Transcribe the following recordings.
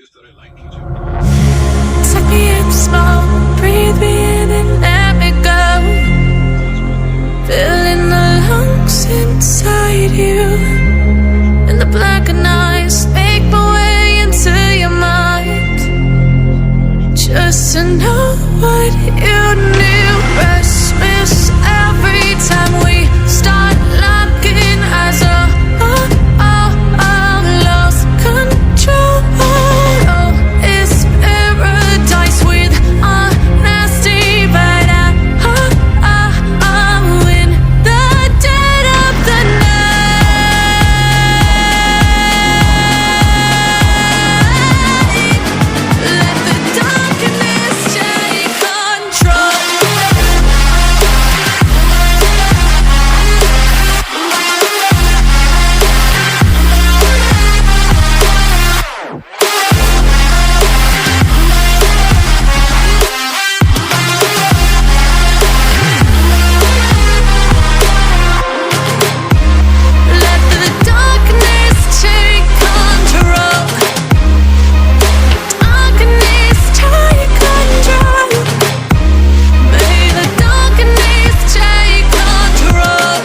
Suck me in small, breathe me in and let me go. Filling the lungs inside you, and the blackened eyes make my way into your mind. Just to know what you knew. Restless every time we start locking eyes. Lost control. Oh, it's paradise with honesty, but I'm in the dead of the night. Let the darkness take control. Let the darkness take control. Darkness take control. May the darkness take control.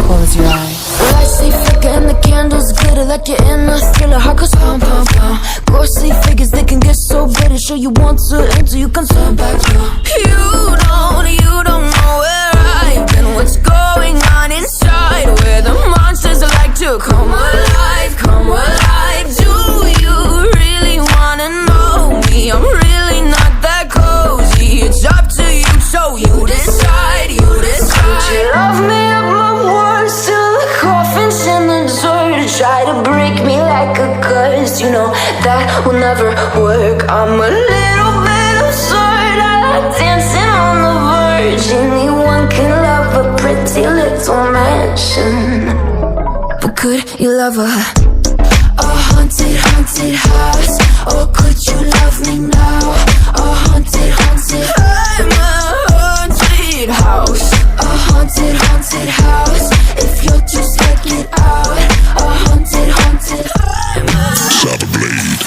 Close your eyes. Lights they flicker and the candles glitter like you're in a thriller. Heart goes pum pum pum. Ghostly figures, they can get so bitter. Sure you want to enter, you can turn back now. You don't know where I've been. What's going on inside? Where the monsters like to come alive, come alive. Do you really wanna know me? I'm really not that cozy. It's up to you, so you decide, you decide. Would you love me up my words till the coffin's in the dirt? Try to break me like a curse, you know that will never work. I'm a little bit absurd. I like dancing on the verge. Anyone can love a pretty little mansion, but could you love a haunted, haunted house? Or could you love me now? A haunted, haunted, I'm a haunted house. A haunted, haunted house. If you're too scared, get out. A haunted, haunted, I'm a Blade.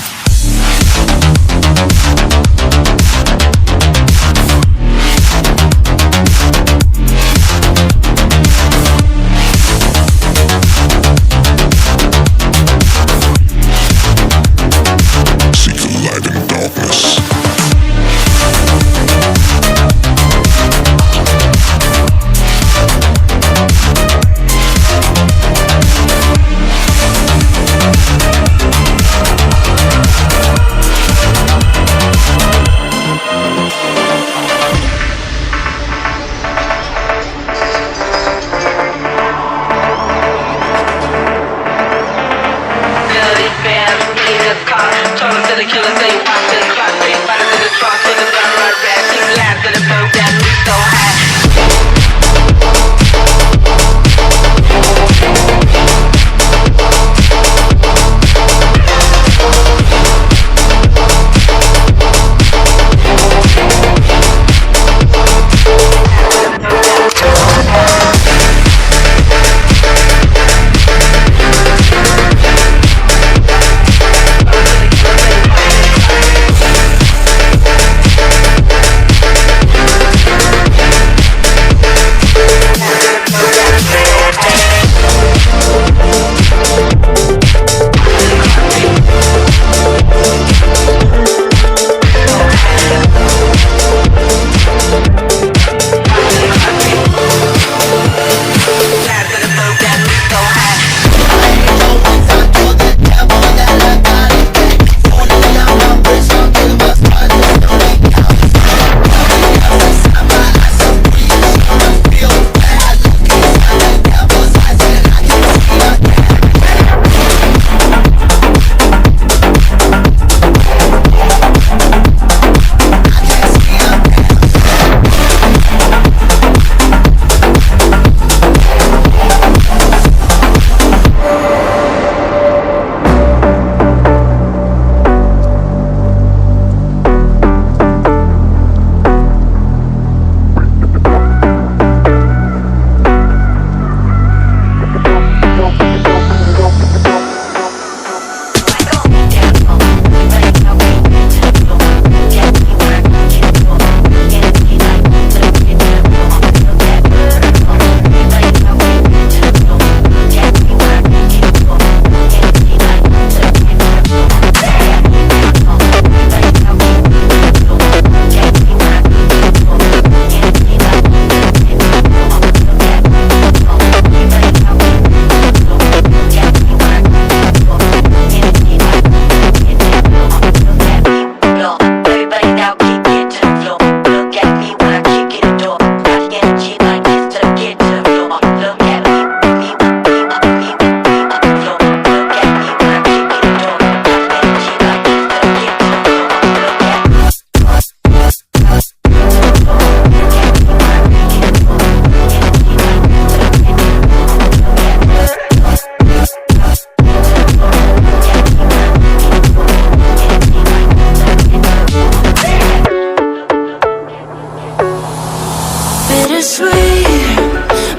a sweet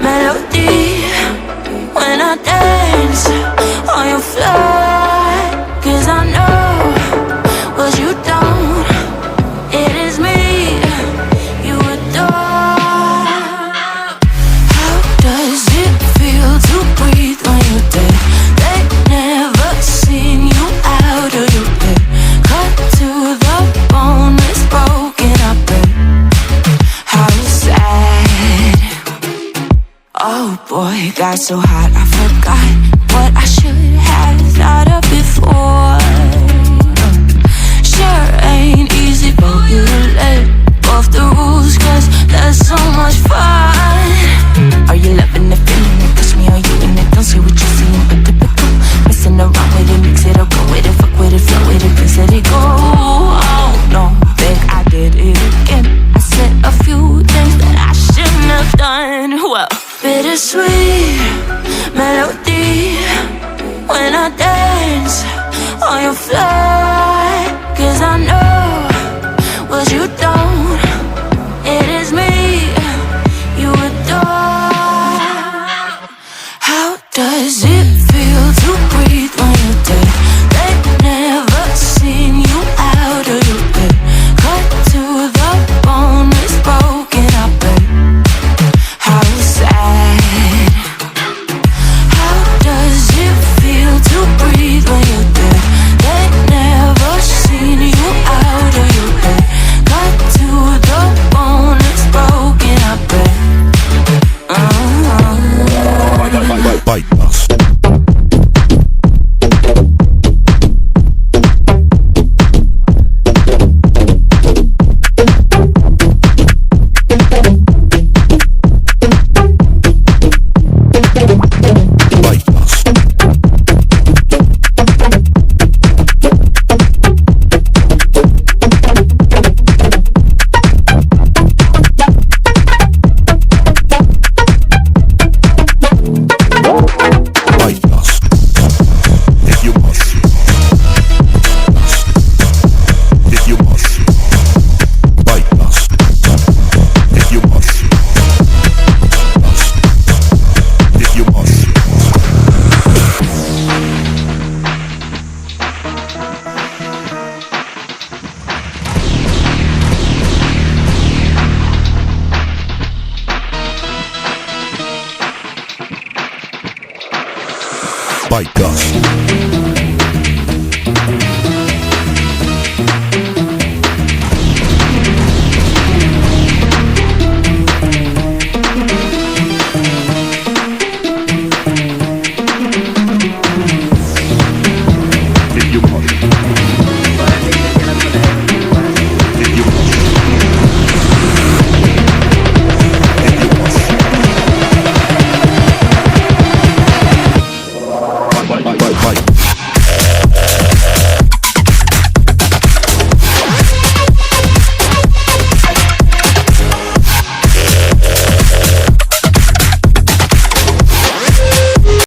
melody when I dance on your floor. 'Cause I know what you don't. It is me you adore. How does it feel to breathe when you're dead? They never seen you out of your bed. Cut to the bone, it's broken, I bet. How sad. Oh boy, got so hot I forgot what I